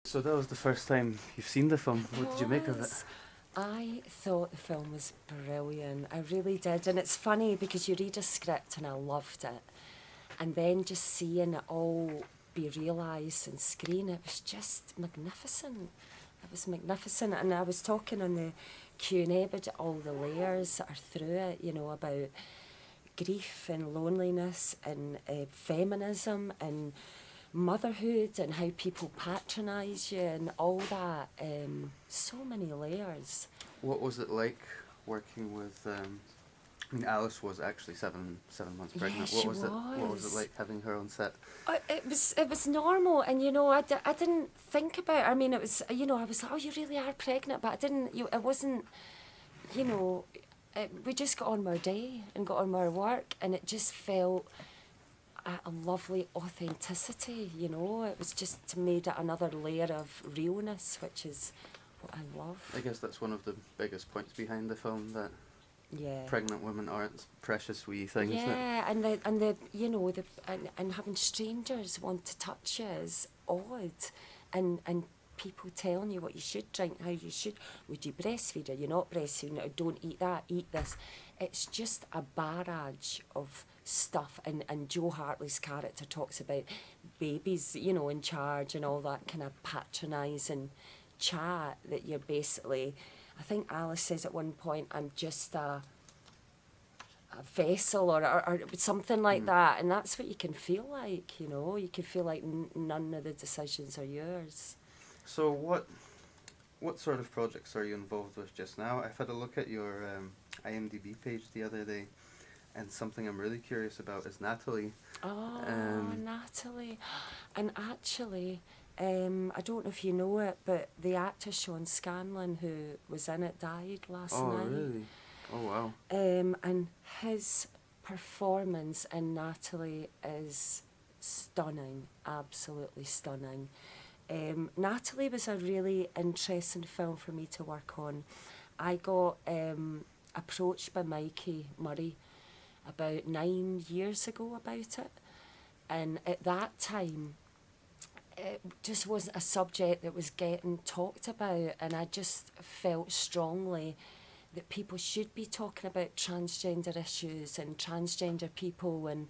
So that was the first time you've seen the film. What did you make of it? I thought the film was brilliant. I really did. And it's funny because you read a script and I loved it. And then just seeing it all be realised on screen, it was just magnificent. It was magnificent. And I was talking on the Q&A about all the layers that are through it, you know, about grief and loneliness and feminism and motherhood and how people patronise you and all that. So many layers. What was it like working with? I mean, Alice was actually seven months pregnant. Yeah, she What was it was. like having her on set? It was normal, and you know, I didn't think about it. I mean, it was, you know, I was like, oh, you really are pregnant, but I didn't. It wasn't, you know, we just got on with our day and got on with our work, and it just felt a lovely authenticity. You know, it was just made it another layer of realness, which is what I love. I guess that's one of the biggest points behind the film, that Yeah. pregnant women aren't precious wee things. Yeah, and the you know and having strangers want to touch you is odd, and people telling you what you should drink, how you should. Would you breastfeed? Are you not breastfeeding? No, don't eat that. Eat this. It's just a barrage of stuff, and Joe Hartley's character talks about babies, you know, in charge and all that kind of patronising chat that you're basically. I think Alice says at one point, "I'm just a vessel," or something like that, and that's what you can feel like, you know. You can feel like none of the decisions are yours. So what sort of projects are you involved with just now? I've had a look at your IMDb page the other day, and something I'm really curious about is Natalie. Oh, Natalie. And actually, I don't know if you know it, but the actor Sean Scanlon, who was in it, died last Oh, night. really? Oh, wow. And his performance in Natalie is stunning, absolutely stunning. Natalie was a really interesting film for me to work on. I got approached by Mikey Murray about 9 years ago about it, and at that time it just wasn't a subject that was getting talked about, and I just felt strongly that people should be talking about transgender issues and transgender people, and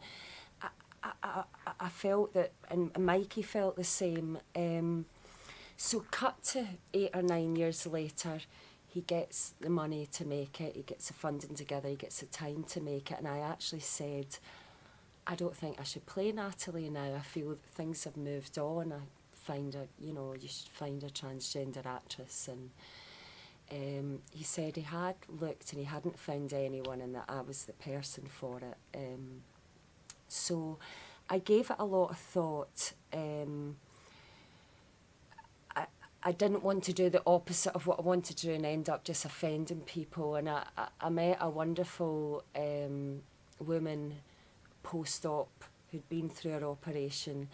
I felt that, and Mikey felt the same. So cut to 8 or 9 years later, he gets the money to make it, he gets the funding together, he gets the time to make it, and I actually said, I don't think I should play Natalie now. I feel that things have moved on. You should find a transgender actress. And he said he had looked and he hadn't found anyone, and that I was the person for it. So I gave it a lot of thought. I didn't want to do the opposite of what I wanted to do and end up just offending people. And I met a wonderful woman post-op who'd been through her operation,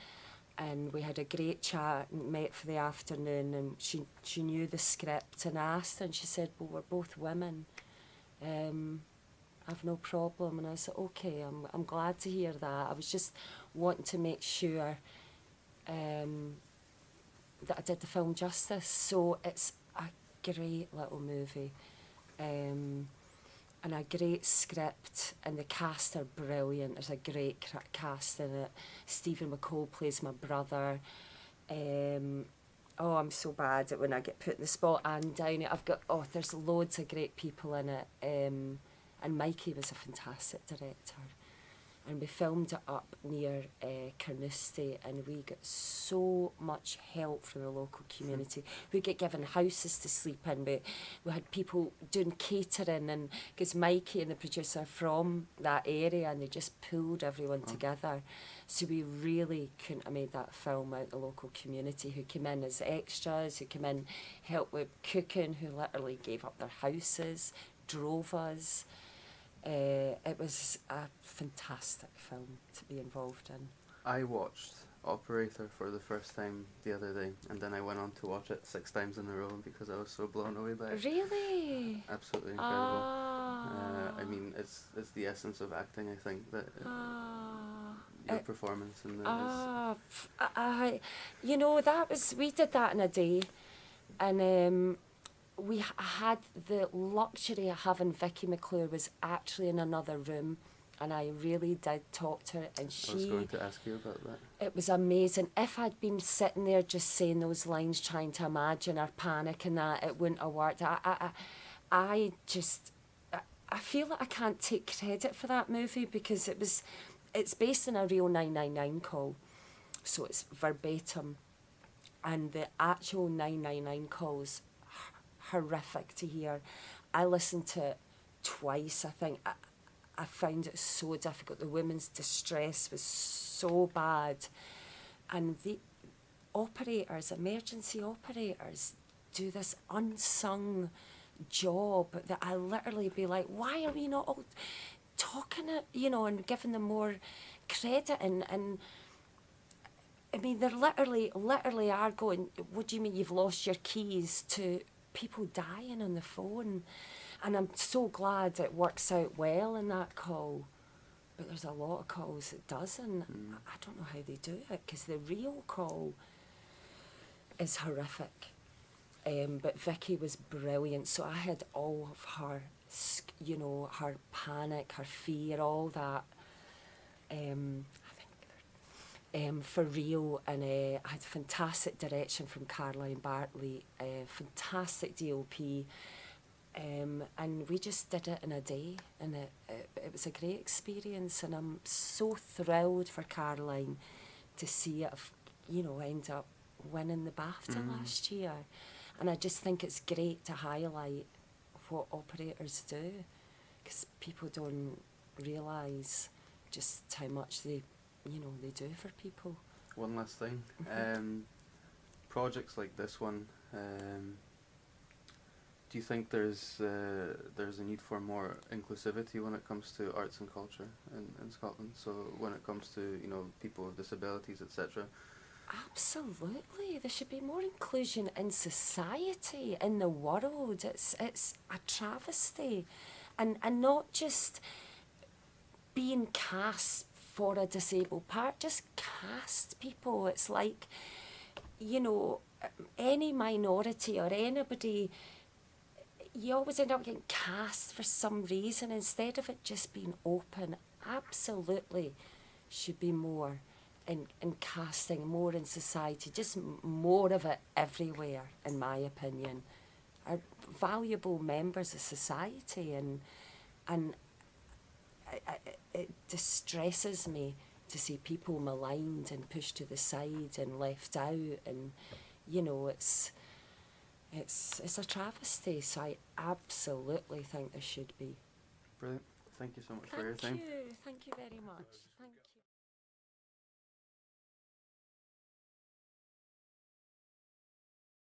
and we had a great chat and met for the afternoon, and she knew the script, and I asked her and she said, well, we're both women. I've no problem. And I said, okay, I'm glad to hear that. I was just wanting to make sure that I did the film justice. So it's a great little movie, and a great script, and the cast are brilliant. There's a great cast in it. Stephen McCall plays my brother. I'm so bad at when I get put in the spot and down it. There's loads of great people in it. And Mikey was a fantastic director. And we filmed it up near Carnoustie, and we got so much help from the local community. We get given houses to sleep in. We had people doing catering, and because Mikey and the producer are from that area, and they just pulled everyone together. So we really couldn't have made that film without the local community, who came in as extras, who came in, helped with cooking, who literally gave up their houses, drove us. It was a fantastic film to be involved in. I watched Operator for the first time the other day, and then I went on to watch it 6 times in a row because I was so blown away by it. Really? Absolutely incredible. I mean, it's the essence of acting, I think, that your performance in the. You know, we did that in a day, and had the luxury of having Vicky McClure was actually in another room, and I really did talk to her, and I was going to ask you about that. It was amazing. If I'd been sitting there just saying those lines, trying to imagine her panic and that, it wouldn't have worked. I feel like I can't take credit for that movie because it's based on a real 999 call, so it's verbatim, and the actual 999 calls horrific to hear. I listened to it twice. I think I found it so difficult. The women's distress was so bad, and the emergency operators, do this unsung job that I literally be like, why are we not all talking it, and giving them more credit? And I mean, they're literally are going, what do you mean you've lost your keys, to people dying on the phone? And I'm so glad it works out well in that call. But there's a lot of calls it doesn't. I don't know how they do it, because the real call is horrific. But Vicky was brilliant. So I had all of her, her panic, her fear, all that. For real, and I had fantastic direction from Caroline Bartley, fantastic DOP, and we just did it in a day, and it was a great experience, and I'm so thrilled for Caroline to see it, end up winning the BAFTA last year, and I just think it's great to highlight what operators do, because people don't realise just how much they do for people. One last thing, projects like this one, do you think there's a need for more inclusivity when it comes to arts and culture in Scotland? So when it comes to people with disabilities, etc. Absolutely, there should be more inclusion in society, in the world. It's a travesty, and not just being cast for a disabled part, just cast people. It's like, any minority or anybody, you always end up getting cast for some reason instead of it just being open. Absolutely should be more in casting, more in society, just more of it everywhere, in my opinion. Are valuable members of society, and it distresses me to see people maligned and pushed to the side and left out, and it's a travesty. So I absolutely think there should be. Brilliant. Thank you so much for your time. Thank you very much. Thank you.